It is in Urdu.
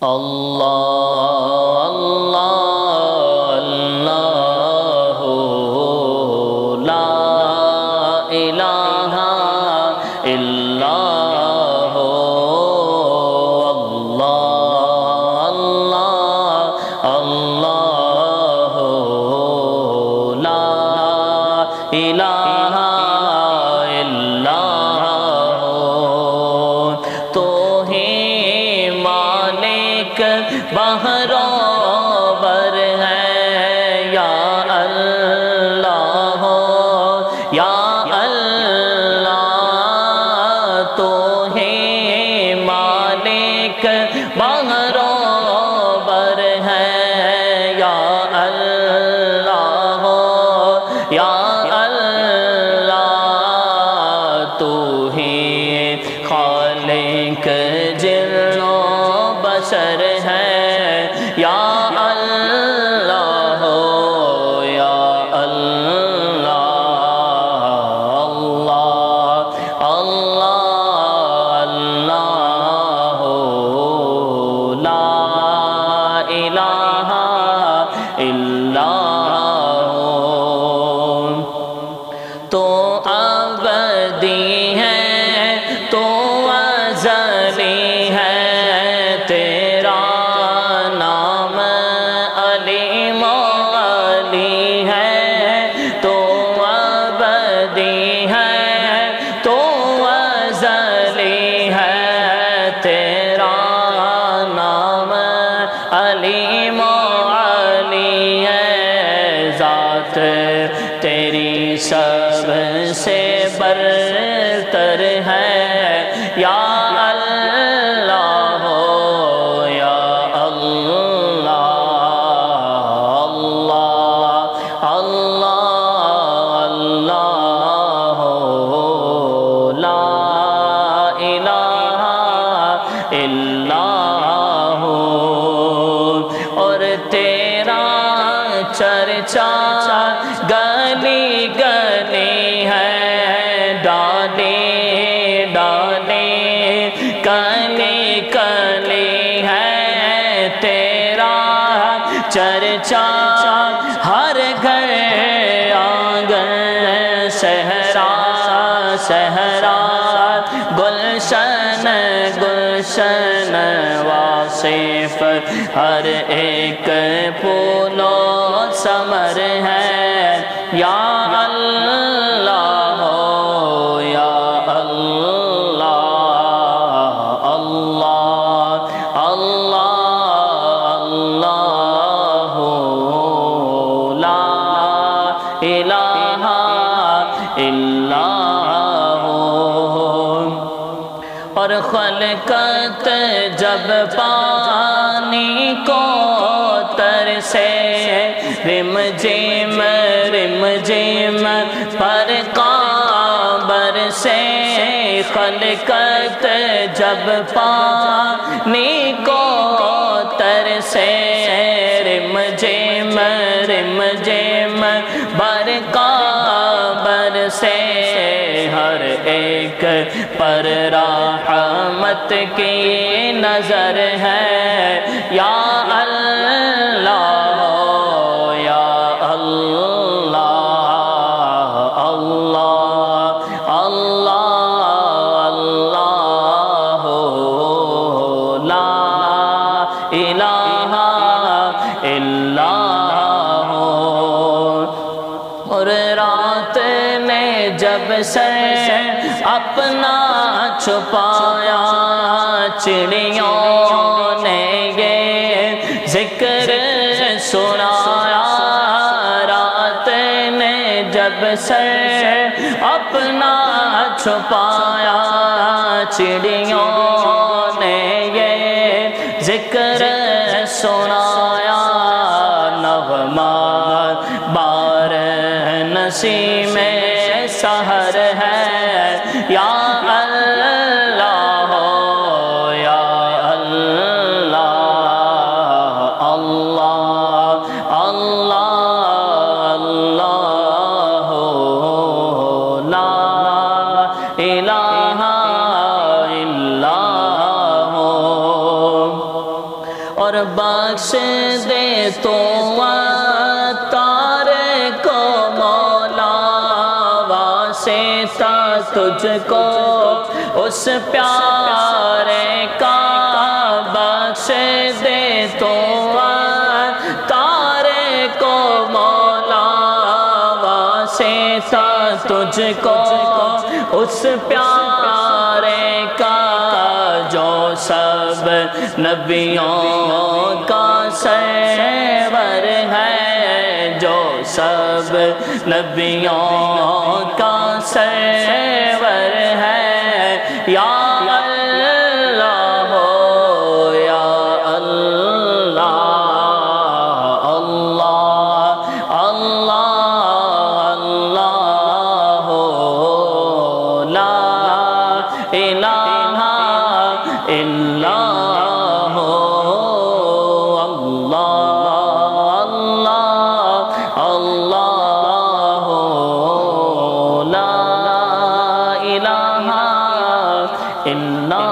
اللہ اللہ اللہ لا الہ الا اللہ اللہ لا الہ الا تو ہی مالک بہروبر ہے یا اللہ یا اللہ تو ہی مالک بہروبر ہے یا اللہ یا اللہ تو ہی خالق جن و بشر ہے یا اللہ یا اللہ اللہ اللہ اللہ لا الہ الا تو ابدی ہے تو ازلی ہے تیرا نام علیم و علی ہے تو ابدی ہے تو ازلی ہے تیرا نام علیم و علی ہے ذات تیری سب سے برتر ہے یا اللہ یا اللہ اللہ اللہ اللہ لا الہ الا اور تیرا چرچا گلی گلی ہے ڈالی ڈالی کلی کلی ہے تیرا چرچا ہر گھر آنگن صحرا صحرا گلشن گلشن واصف ہر ایک پھول و ثمر ہے یا اللہ یا اللہ اللہ اللہ اللہ لا الہ الا اور خلقت جب پانی کو ترسے رم جم پر قابر سے خلقت جب پانی کو ترسے رم جم بر قابر سے ہر ایک پر رحمت کی نظر ہے یا اللہ یا اللہ اللہ اللہ اللہ لا الہ الا اور رات نے جب سر اپنا چھپایا چڑیوں نے یہ ذکر سنایا رات نے جب سر اپنا چھپایا چڑیوں نے یہ ذکر سنایا نغمہ بار نسیم سحر ہے یا اللہ یا اللہ اللہ اللہ اللہ لا الہ الا اور بخش دے تو عطار کو مولا، واسطہ تجھ کو اس پیارے کا، بخش دے تو عطار کو مولا، واسطہ تجھ کو اس پیارے کا، جو سب نبیوں کا سرور ہے، جو سب نبیوں کا سرور ہے، یا اللہ ہو یا اللہ، اللہ اللہ اللہ ہو، لا الہ الا ہو، اللہ اللہ اللہ ہو، لا الہ الا